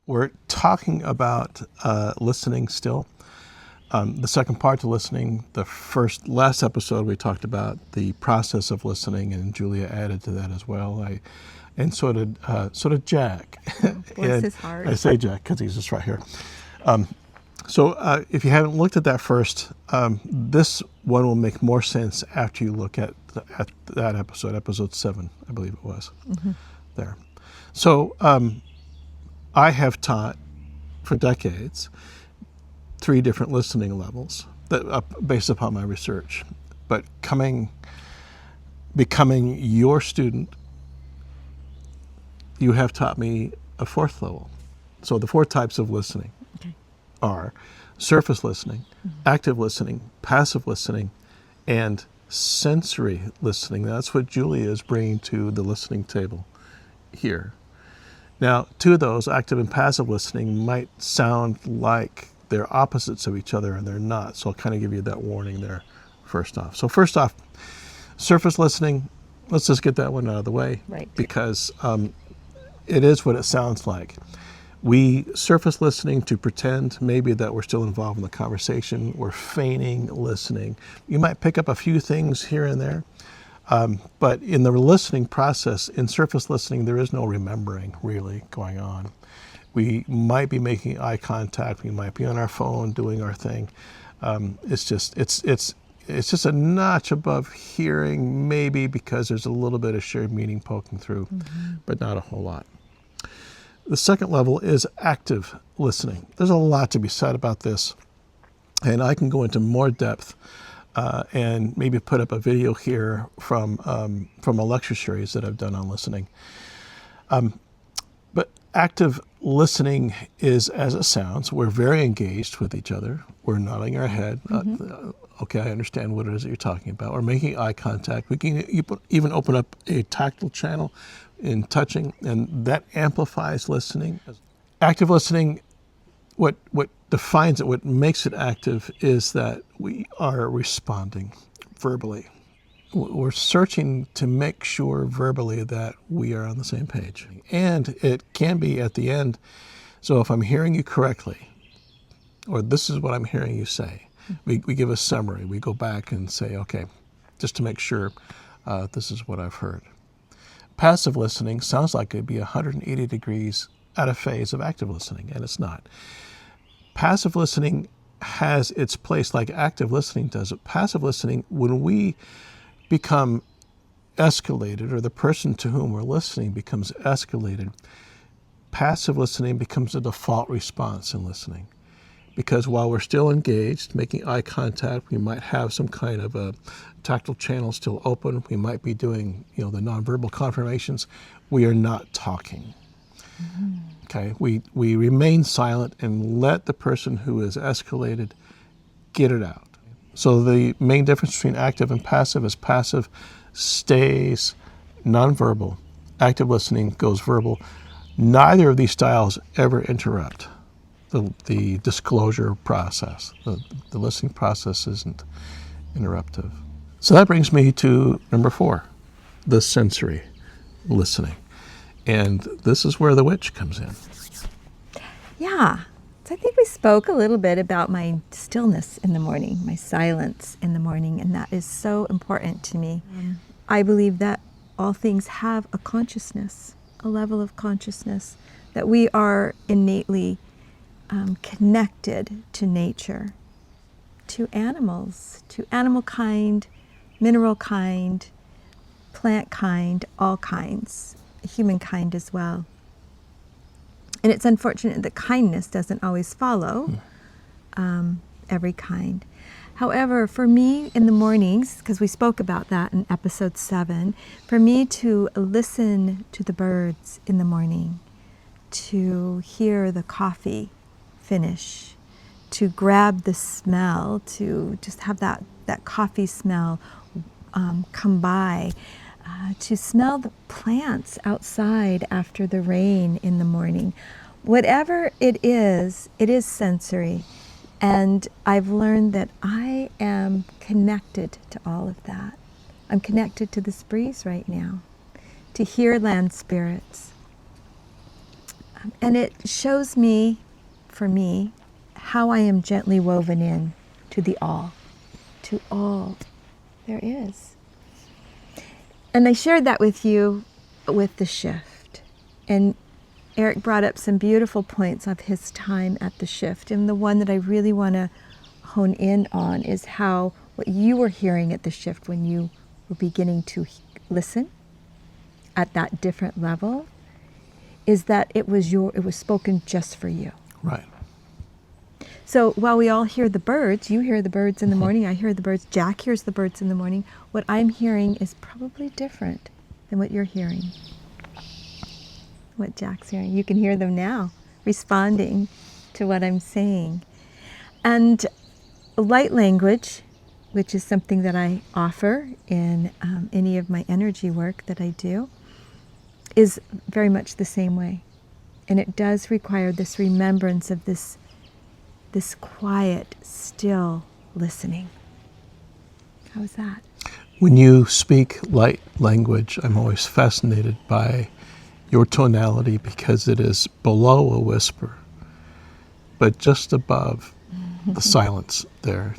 we're talking about listening still. The second part to listening, last episode we talked about the process of listening, and Julia added to that as well. And so did Jack. Bless his heart. I say Jack because he's just right here. So if you haven't looked at that first, this one will make more sense after you look at that episode 7, I believe it was. Mm-hmm. There. So I have taught for decades 3 different listening levels based upon my research. But becoming your student, you have taught me a 4th level. So the 4 types of listening are surface listening, active listening, passive listening, and sensory listening. That's what Julia is bringing to the listening table here. Now, 2 of those, active and passive listening, might sound like they're opposites of each other, and they're not. So I'll kind of give you that warning there first off. So first off, surface listening, let's just get that one out of the way. Right. Because it is what it sounds like. We surface listening to pretend maybe that we're still involved in the conversation. We're feigning listening. You might pick up a few things here and there, but in the listening process, in surface listening, there is no remembering really going on. We might be making eye contact. We might be on our phone doing our thing. It's just a notch above hearing, maybe because there's a little bit of shared meaning poking through, but not a whole lot. The second level is active listening. There's a lot to be said about this, and I can go into more depth and maybe put up a video here from a lecture series that I've done on listening. But active listening is as it sounds. We're very engaged with each other. We're nodding our head. Okay, I understand what it is that you're talking about. We're making eye contact. We can even open up a tactile channel in touching, and that amplifies listening. Active listening, what defines it, what makes it active, is that we are responding verbally. We're searching to make sure verbally that we are on the same page. And it can be at the end, so if I'm hearing you correctly, or this is what I'm hearing you say, we give a summary. We go back and say, okay, just to make sure this is what I've heard. Passive listening sounds like it'd be 180 degrees out of phase of active listening, and it's not. Passive listening has its place like active listening does. Passive listening, when we become escalated, or the person to whom we're listening becomes escalated, passive listening becomes a default response in listening. Because while we're still engaged, making eye contact, we might have some kind of a tactile channel still open. We might be doing, the nonverbal confirmations. We are not talking. Okay, we remain silent and let the person who is escalated get it out. So the main difference between active and passive is passive stays nonverbal. Active listening goes verbal. Neither of these styles ever interrupt the disclosure process. The listening process isn't interruptive. So that brings me to number 4, the sensory listening. And this is where the witch comes in. Yeah. So I think we spoke a little bit about my stillness in the morning, my silence in the morning, and that is so important to me. I believe that all things have a consciousness, a level of consciousness, that we are innately connected to nature, to animals, to animal kind, mineral kind, plant kind, all kinds, humankind as well. And it's unfortunate that kindness doesn't always follow every kind. However, for me in the mornings, because we spoke about that in episode 7, for me to listen to the birds in the morning, to hear the coffee finish, to grab the smell, to just have that coffee smell come by, to smell the plants outside after the rain in the morning. Whatever it is sensory. And I've learned that I am connected to all of that. I'm connected to this breeze right now, to hear land spirits, And it shows me, for me, how I am gently woven in to the all there is. And I shared that with you with the shift. And Eric brought up some beautiful points of his time at the shift. And the one that I really want to hone in on is how what you were hearing at the shift when you were beginning to listen at that different level is that it was spoken just for you. Right. So while we all hear the birds, you hear the birds in the morning, I hear the birds, Jack hears the birds in the morning, what I'm hearing is probably different than what you're hearing. What Jack's hearing. You can hear them now responding to what I'm saying. And light language, which is something that I offer in any of my energy work that I do, is very much the same way. And it does require this remembrance of this quiet, still listening. How is that? When you speak light language, I'm always fascinated by your tonality because it is below a whisper, but just above the silence there.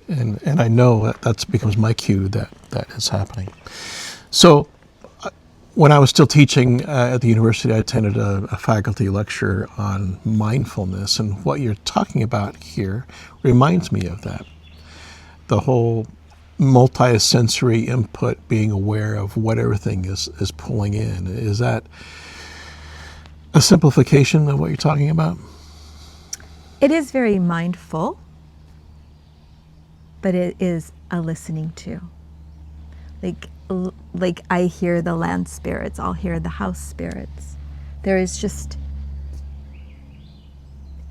And I know that becomes my cue that is happening. So when I was still teaching at the university, I attended a faculty lecture on mindfulness, and what you're talking about here reminds me of that. The whole multi-sensory input, being aware of what everything is pulling in. Is that a simplification of what you're talking about? It is very mindful, but it is a listening to. Like I hear the land spirits, I'll hear the house spirits. There is just,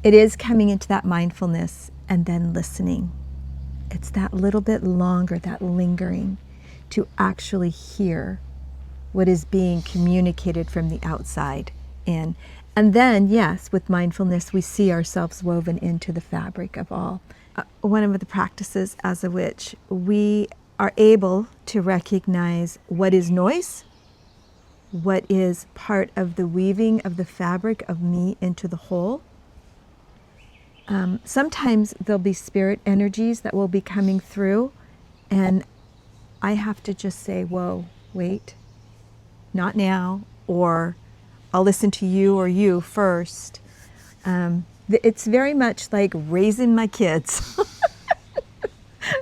it is coming into that mindfulness and then listening. It's that little bit longer, that lingering to actually hear what is being communicated from the outside in. And then, yes, with mindfulness, we see ourselves woven into the fabric of all. One of the practices as of which we are able to recognize what is noise, what is part of the weaving of the fabric of me into the whole. Sometimes there'll be spirit energies that will be coming through, and I have to just say, whoa, wait, not now, or I'll listen to you or you first. It's very much like raising my kids.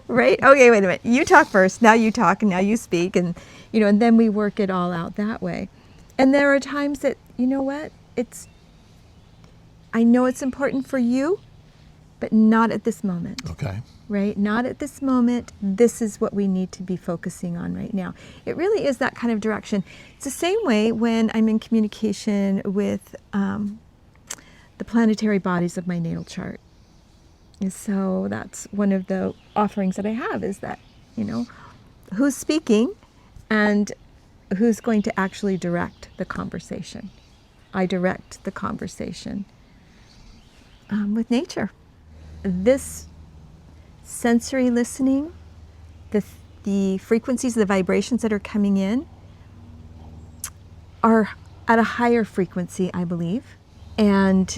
Right? Okay, wait a minute. You talk first, now you talk, and now you speak, and and then we work it all out that way. And there are times that, you know what? I know it's important for you, but not at this moment. Okay. Right? Not at this moment. This is what we need to be focusing on right now. It really is that kind of direction. It's the same way when I'm in communication with the planetary bodies of my natal chart. And so that's one of the offerings that I have is that, who's speaking and who's going to actually direct the conversation. I direct the conversation with nature. This sensory listening, the frequencies, the vibrations that are coming in are at a higher frequency, I believe. And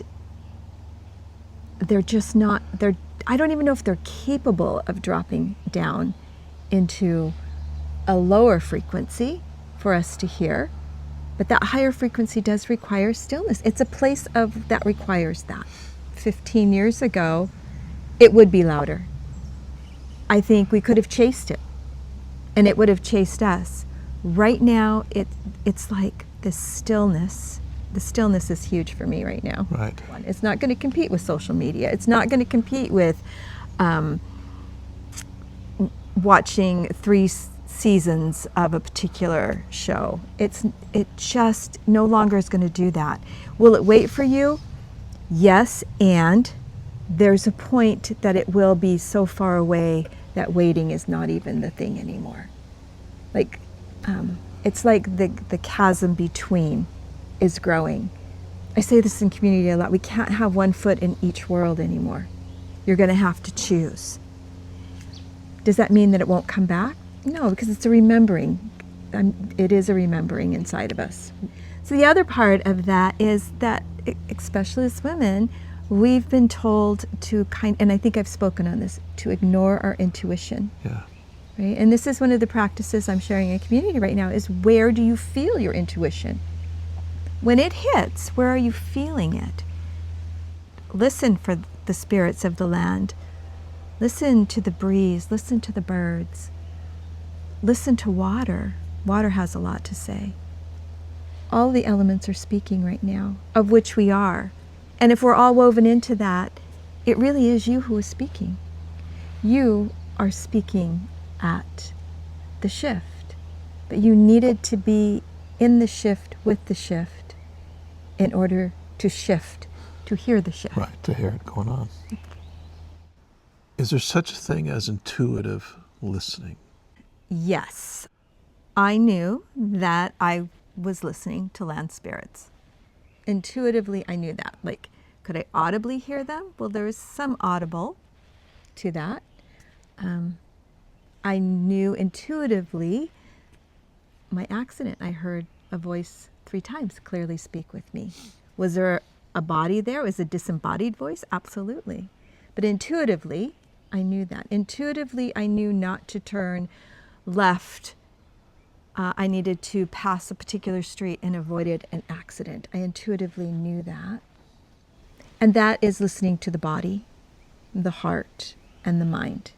they're just not, I don't even know if they're capable of dropping down into a lower frequency for us to hear. But that higher frequency does require stillness. It's a place that requires that. 15 years ago, it would be louder. I think we could have chased it, and it would have chased us. Right now, it's like this stillness. The stillness is huge for me right now. Right. It's not going to compete with social media. It's not going to compete with watching 3 seasons of a particular show. It just no longer is going to do that. Will it wait for you? Yes, and there's a point that it will be so far away that waiting is not even the thing anymore. It's like the chasm between is growing. I say this in community a lot. We can't have one foot in each world anymore. You're going to have to choose. Does that mean that it won't come back? No, because it's a remembering. It is a remembering inside of us. So the other part of that is that, especially as women, we've been told to and I think I've spoken on this, to ignore our intuition. Yeah. Right? And this is one of the practices I'm sharing in community right now, is where do you feel your intuition? When it hits, where are you feeling it? Listen for the spirits of the land. Listen to the breeze. Listen to the birds. Listen to water. Water has a lot to say. All the elements are speaking right now, of which we are. And if we're all woven into that, it really is you who is speaking. You are speaking at the shift, but you needed to be in the shift with the shift in order to shift, to hear the shift. Right, to hear it going on. Is there such a thing as intuitive listening? Yes. I knew that I was listening to land spirits. Intuitively, I knew that. Like, could I audibly hear them? Well, there was some audible to that. I knew intuitively my accident. I heard a voice 3 times clearly speak with me. Was there a body there? Was it a disembodied voice? Absolutely. But intuitively, I knew that. Intuitively, I knew not to turn left. I needed to pass a particular street and avoided an accident. I intuitively knew that. And that is listening to the body, the heart, and the mind.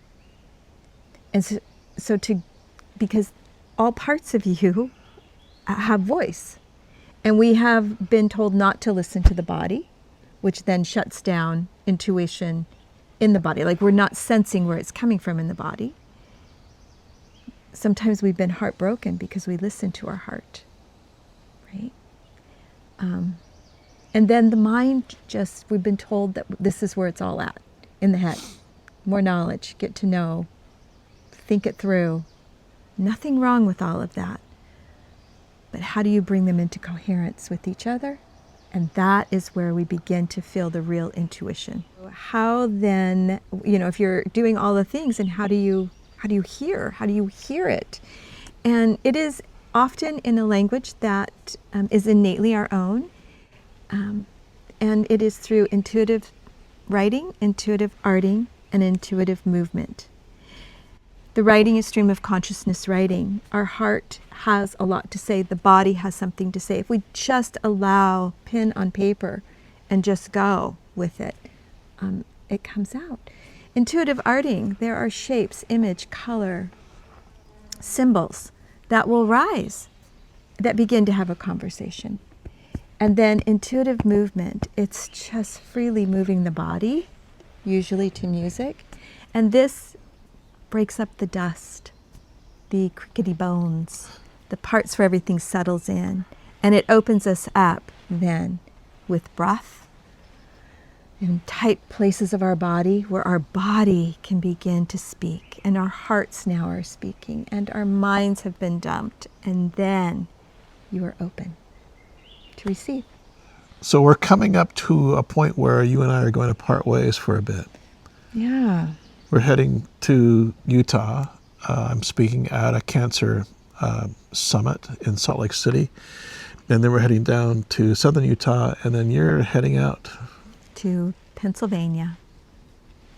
And because all parts of you have voice. And we have been told not to listen to the body, which then shuts down intuition in the body. Like, we're not sensing where it's coming from in the body. Sometimes we've been heartbroken because we listen to our heart, right? And then the mind, we've been told that this is where it's all at, in the head. More knowledge, get to know, think it through. Nothing wrong with all of that. But how do you bring them into coherence with each other? And that is where we begin to feel the real intuition. How then, if you're doing all the things, and how do you hear? How do you hear it? And it is often in a language that is innately our own. And it is through intuitive writing, intuitive arting, and intuitive movement. The writing is stream of consciousness writing. Our heart has a lot to say. The body has something to say. If we just allow pen on paper and just go with it, it comes out. Intuitive arting, there are shapes, image, color, symbols that will rise, that begin to have a conversation. And then intuitive movement, it's just freely moving the body, usually to music. And this breaks up the dust, the crickety bones, the parts where everything settles in. And it opens us up then with breath in tight places of our body where our body can begin to speak. And our hearts now are speaking. And our minds have been dumped. And then you are open to receive. So we're coming up to a point where you and I are going to part ways for a bit. Yeah. We're heading to Utah. I'm speaking at a cancer summit in Salt Lake City. And then we're heading down to southern Utah, and then you're heading out to Pennsylvania,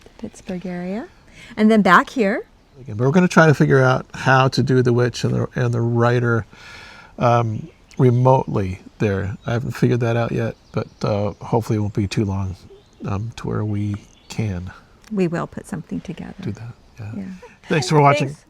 the Pittsburgh area, and then back here. But we're going to try to figure out how to do the witch and the writer remotely there. I haven't figured that out yet, but hopefully it won't be too long to where we can. We will put something together. Do that. Yeah. Yeah. Thanks for watching. Thanks.